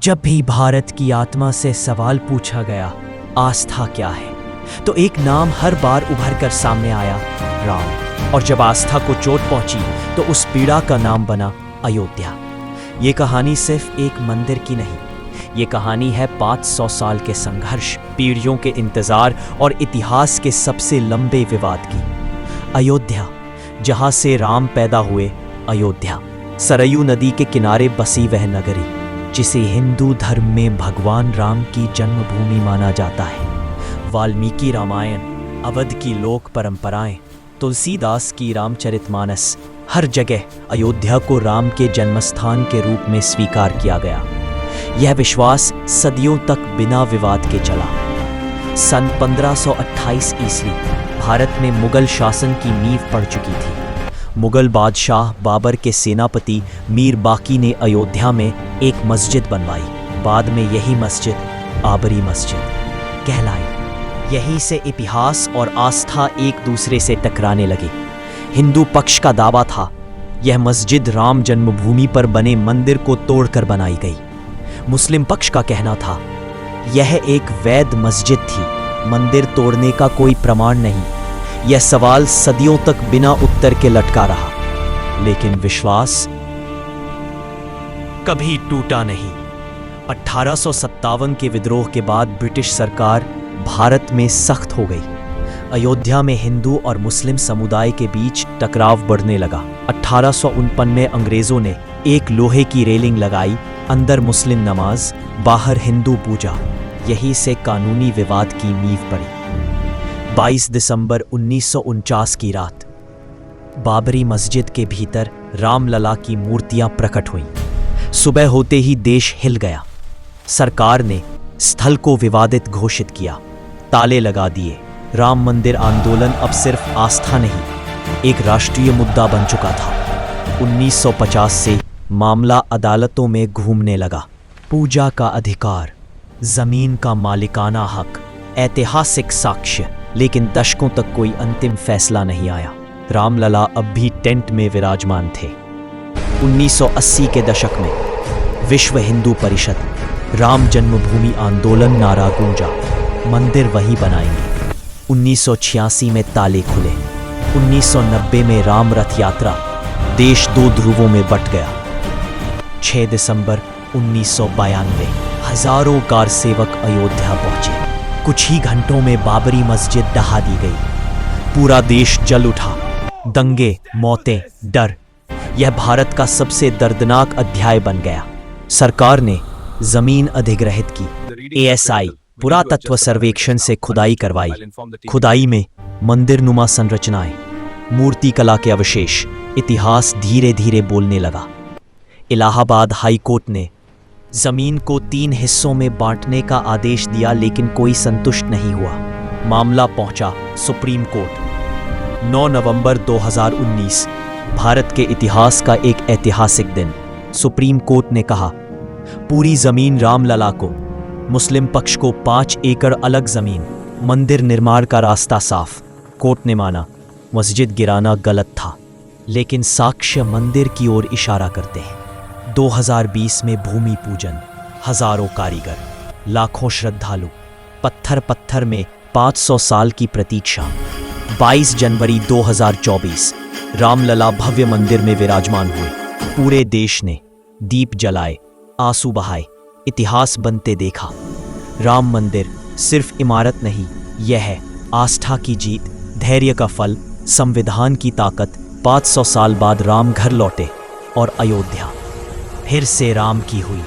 जब भी भारत की आत्मा से सवाल पूछा गया, आस्था क्या है, तो एक नाम हर बार उभर कर सामने आया, राम। और जब आस्था को चोट पहुंची तो उस पीड़ा का नाम बना अयोध्या। ये कहानी सिर्फ एक मंदिर की नहीं, ये कहानी है 500 साल के संघर्ष, पीढ़ियों के इंतजार और इतिहास के सबसे लंबे विवाद की। अयोध्या, जहां से राम पैदा हुए, अयोध्या, सरयू नदी के किनारे बसी वह नगरी जिसे हिंदू धर्म में भगवान राम की जन्मभूमि माना जाता है। वाल्मीकि रामायण, अवध की लोक परंपराएं, तुलसीदास की रामचरितमानस, हर जगह अयोध्या को राम के जन्मस्थान के रूप में स्वीकार किया गया। यह विश्वास सदियों तक बिना विवाद के चला। सन 1528 ईस्वी भारत में मुगल शासन की नींव पड़ चुकी थी। मुगल बादशाह बाबर के सेनापति मीर बाकी ने अयोध्या में एक मस्जिद बनवाई। बाद में यही मस्जिद बाबरी मस्जिद कहलाई। यहीं से इतिहास और आस्था एक दूसरे से टकराने लगे। हिंदू पक्ष का दावा था यह मस्जिद राम जन्मभूमि पर बने मंदिर को तोड़कर बनाई गई। मुस्लिम पक्ष का कहना था यह एक वैध मस्जिद थी, मंदिर तोड़ने का कोई प्रमाण नहीं। यह सवाल सदियों तक बिना उत्तर के लटका रहा, लेकिन विश्वास कभी टूटा नहीं। 1857 के विद्रोह के बाद ब्रिटिश सरकार भारत में सख्त हो गई। अयोध्या में हिंदू और मुस्लिम समुदाय के बीच टकराव बढ़ने लगा। 1849 में अंग्रेजों ने एक लोहे की रेलिंग लगाई, अंदर मुस्लिम नमाज, बाहर हिंदू पूजा। यहीं से कानूनी विवाद की नींव पड़ी। 22 दिसंबर 1949 की रात बाबरी मस्जिद के भीतर रामलला की मूर्तियां प्रकट हुईं। सुबह होते ही देश हिल गया। सरकार ने स्थल को विवादित घोषित किया, ताले लगा दिए। राम मंदिर आंदोलन अब सिर्फ आस्था नहीं, एक राष्ट्रीय मुद्दा बन चुका था। 1950 से मामला अदालतों में घूमने लगा। पूजा का अधिकार, जमीन का मालिकाना हक, ऐतिहासिक साक्ष्य, लेकिन दशकों तक कोई अंतिम फैसला नहीं आया। रामलला अब भी टेंट में विराजमान थे। 1980 के दशक में विश्व हिंदू परिषद, राम जन्मभूमि आंदोलन नारा गूंजा, मंदिर वहीं बनाएंगे। 1986 में ताले खुले। 1990 में राम रथ यात्रा, देश दो ध्रुवों में बंट गया। 6 दिसंबर 1992 हजारों कार सेवक अयोध्या पहुंचे। कुछ ही घंटों में बाबरी मस्जिद ढहा दी गई। पूरा देश जल उठा। दंगे, मौतें, डर, यह भारत का सबसे दर्दनाक अध्याय बन गया। सरकार ने जमीन अधिग्रहित की। ASI पुरातत्व सर्वेक्षण से खुदाई करवाई। खुदाई में मंदिरनुमा संरचनाएं, मूर्ति कला के अवशेष, इतिहास धीरे धीरे बोलने लगा। इलाहाबाद हाई कोर्ट ने जमीन को 3 हिस्सों में बांटने का आदेश दिया, लेकिन कोई संतुष्ट नहीं हुआ। मामला पहुंचा सुप्रीम कोर्ट। 9 नवंबर 2019 भारत के इतिहास का एक ऐतिहासिक दिन। सुप्रीम कोर्ट ने कहा पूरी जमीन रामलला को, मुस्लिम पक्ष को 5 एकड़ अलग जमीन, मंदिर निर्माण का रास्ता साफ। कोर्ट ने माना मस्जिद गिराना गलत था, लेकिन साक्ष्य मंदिर की ओर इशारा करते हैं। 2020 में भूमि पूजन, हजारों कारीगर, लाखों श्रद्धालु, पत्थर पत्थर में 500 साल की प्रतीक्षा। 22 जनवरी 2024 रामलला भव्य मंदिर में विराजमान हुए। पूरे देश ने दीप जलाए, आंसू बहाए, इतिहास बनते देखा। राम मंदिर सिर्फ इमारत नहीं, यह है आस्था की जीत, धैर्य का फल, संविधान की ताकत। 500 साल बाद राम घर लौटे और अयोध्या फिर से राम की हुई। ...